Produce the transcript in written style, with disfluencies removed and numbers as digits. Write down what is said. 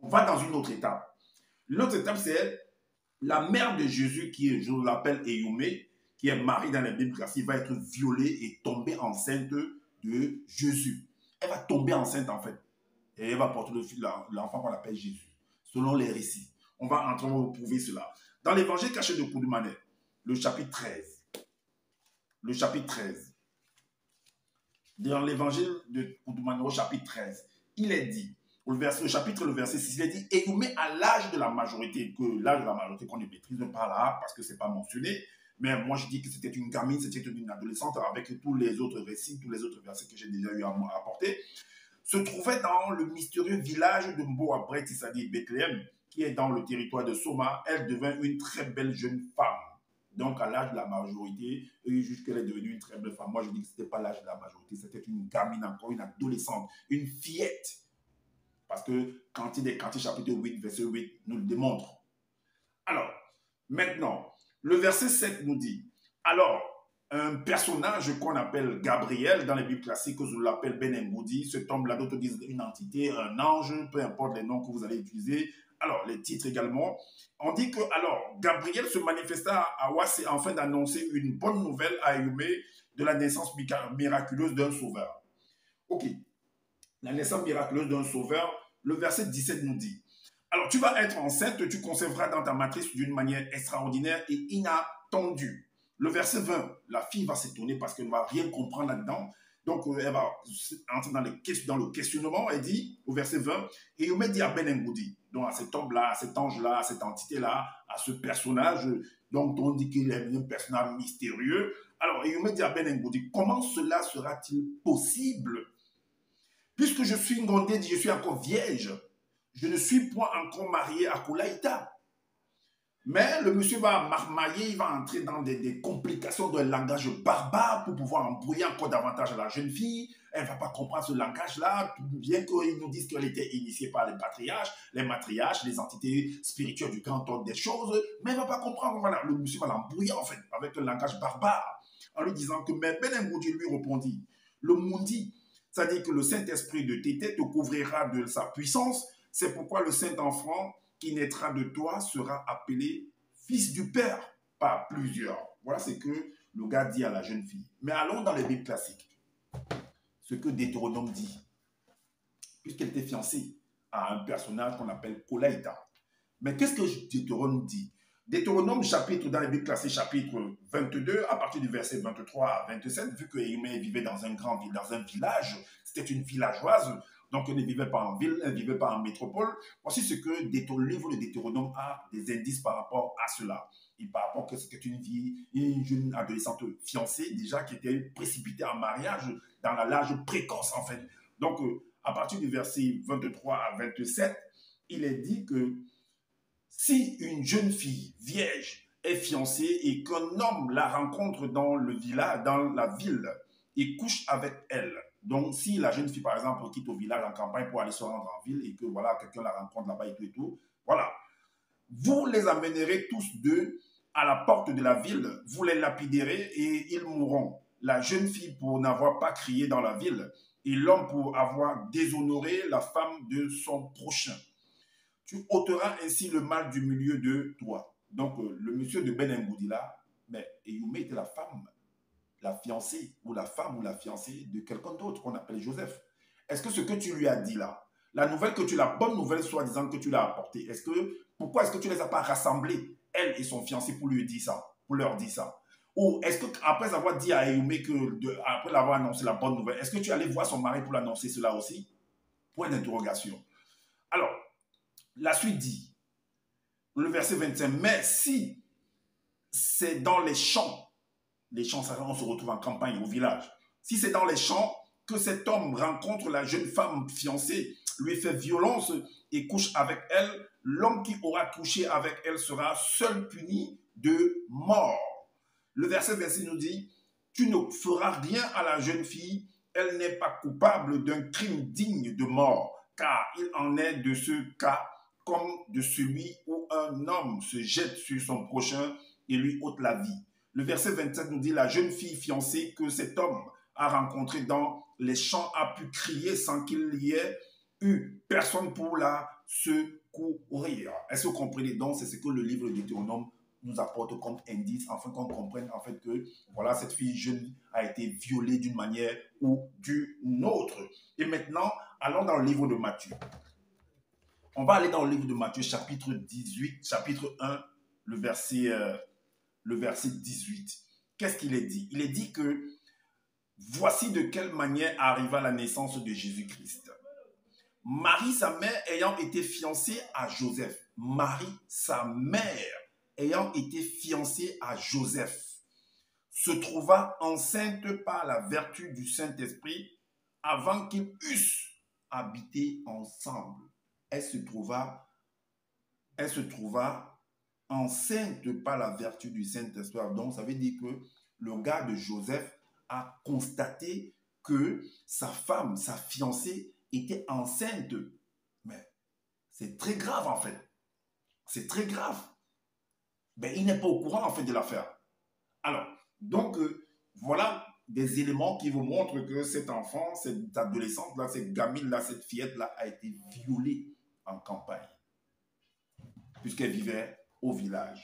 On va dans une autre étape. L'autre étape, c'est la mère de Jésus, qui est, je l'appelle Éyoumé, qui est mariée dans la Bible classique, va être violée et tomber enceinte de Jésus. Elle va tomber enceinte, en fait. Et elle va porter l'enfant qu'on appelle Jésus, selon les récits. On va vous prouver cela. Dans l'évangile caché de Koudoumane, le chapitre 13. Le chapitre 13. Dans l'évangile de Koudoumane, au chapitre 13, il est dit, le chapitre, le verset 6, il est dit, Éyoumé à l'âge de la majorité, que l'âge de la majorité qu'on ne maîtrise pas là, parce que ce n'est pas mentionné, mais moi je dis que c'était une gamine, c'était une adolescente, avec tous les autres récits, tous les autres versets que j'ai déjà eu à apporter, se trouvait dans le mystérieux village de Mboabret, c'est-à-dire Bethléem, qui est dans le territoire de Soma. Elle devint une très belle jeune femme. Donc, à l'âge de la majorité, eux jugent qu'elle est devenue une très belle femme. Moi, je dis que ce n'était pas l'âge de la majorité, c'était une gamine encore, une adolescente, une fillette. Parce que Cantique des Cantiques, chapitre 8, verset 8, nous le démontre. Alors, maintenant, le verset 7 nous dit, alors, un personnage qu'on appelle Gabriel, dans les Bibles classiques, je l'appelle Ben Ngoudi, cet homme-là, d'autres disent une entité, un ange, peu importe les noms que vous allez utiliser. Alors, les titres également. On dit que, alors, Gabriel se manifesta à Ouassé afin d'annoncer une bonne nouvelle à Éyoumé de la naissance miraculeuse d'un sauveur. Ok, la naissance miraculeuse d'un sauveur, le verset 17 nous dit, alors, tu vas être enceinte, tu conserveras dans ta matrice d'une manière extraordinaire et inattendue. Le verset 20, la fille va s'étonner parce qu'elle ne va rien comprendre là-dedans. Donc, elle va entrer dans le questionnement. Elle dit, au verset 20, et Éyoumé dit à Ben Ngoudi, donc à cet homme-là, à cet ange-là, à cette entité-là, à ce personnage, donc on dit qu'il est un personnage mystérieux. Alors, Éyoumé dit à Ben Ngoudi, comment cela sera-t-il possible? Puisque je suis ngondé, je suis encore vierge, je ne suis point encore marié à Koulaïta. Mais le monsieur va marmailler, il va entrer dans des complications de langage barbare pour pouvoir embrouiller encore davantage la jeune fille. Elle ne va pas comprendre ce langage-là, bien qu'ils nous disent qu'elle était initiée par les matriarches, les entités spirituelles du grand ordre des choses, mais elle ne va pas comprendre. Voilà, le monsieur va l'embrouiller en fait avec le langage barbare, en lui disant que Ben Ngoudi lui répondit, le Mundi, c'est-à-dire que le Saint-Esprit de Tété te couvrira de sa puissance, c'est pourquoi le Saint-Enfant qui naîtra de toi sera appelé fils du Père par plusieurs. Voilà ce que le gars dit à la jeune fille. Mais allons dans les Bibles classiques. Ce que Deutéronome dit. Puisqu'elle était fiancée à un personnage qu'on appelle Koulaïta. Mais qu'est-ce que Deutéronome dit? Deutéronome, chapitre, dans les Bibles classiques, chapitre 22, à partir du verset 23 à 27, vu que Éyoumé vivait dans un village, c'était une villageoise, donc elle ne vivait pas en ville, elle ne vivait pas en métropole. Voici ce que le livre de Deutéronome a des indices par rapport à cela. Et par rapport que c'était une jeune adolescente fiancée, déjà qui était précipitée en mariage dans l'âge précoce en fait. Donc à partir du verset 23 à 27, il est dit que si une jeune fille vierge est fiancée et qu'un homme la rencontre dans le village, dans la ville, et couche avec elle, donc, si la jeune fille, par exemple, quitte au village en campagne pour aller se rendre en ville et que voilà, quelqu'un la rencontre là-bas et tout, voilà. Vous les amènerez tous deux à la porte de la ville, vous les lapiderez et ils mourront. La jeune fille pour n'avoir pas crié dans la ville et l'homme pour avoir déshonoré la femme de son prochain. Tu ôteras ainsi le mal du milieu de toi. Donc, le monsieur de Ben Ngoudi là, mais Éyoumé était la femme, la fiancée ou la femme ou la fiancée de quelqu'un d'autre qu'on appelle Joseph. Est-ce que ce que tu lui as dit là, la bonne nouvelle soi-disant que tu l'as apportée, pourquoi est-ce que tu ne les as pas rassemblés, elle et son fiancé, pour leur dire ça? Ou est-ce qu'après avoir dit à Éyoumé après l'avoir annoncé la bonne nouvelle, est-ce que tu allais voir son mari pour l'annoncer cela aussi? Point d'interrogation. Alors, la suite dit, le verset 25, mais si c'est dans les champs, ça, on se retrouve en campagne, au village. Si c'est dans les champs que cet homme rencontre la jeune femme fiancée, lui fait violence et couche avec elle, l'homme qui aura couché avec elle sera seul puni de mort. Le verset 26 nous dit, tu ne feras rien à la jeune fille, elle n'est pas coupable d'un crime digne de mort, car il en est de ce cas comme de celui où un homme se jette sur son prochain et lui ôte la vie. Le verset 27 nous dit, la jeune fille fiancée que cet homme a rencontrée dans les champs a pu crier sans qu'il y ait eu personne pour la secourir. Est-ce que vous comprenez? Donc, c'est ce que le livre de Deutéronome nous apporte comme indice, afin qu'on comprenne en fait que voilà, cette fille jeune a été violée d'une manière ou d'une autre. Et maintenant, allons dans le livre de Matthieu. On va aller dans le livre de Matthieu, chapitre 18, chapitre 1, le verset 18. Qu'est-ce qu'il est dit? Il est dit que voici de quelle manière arriva la naissance de Jésus-Christ. Marie, sa mère, ayant été fiancée à Joseph. Marie, sa mère, ayant été fiancée à Joseph, se trouva enceinte par la vertu du Saint-Esprit avant qu'ils eussent habité ensemble. Elle se trouva enceinte par la vertu du Saint-Esprit. Donc, ça veut dire que le gars de Joseph a constaté que sa femme, sa fiancée, était enceinte. Mais c'est très grave en fait. C'est très grave. Mais il n'est pas au courant en fait de l'affaire. Alors, donc, voilà des éléments qui vous montrent que cet enfant, cette adolescente-là, cette gamine-là, cette fillette-là a été violée en campagne, puisqu'elle vivait au village.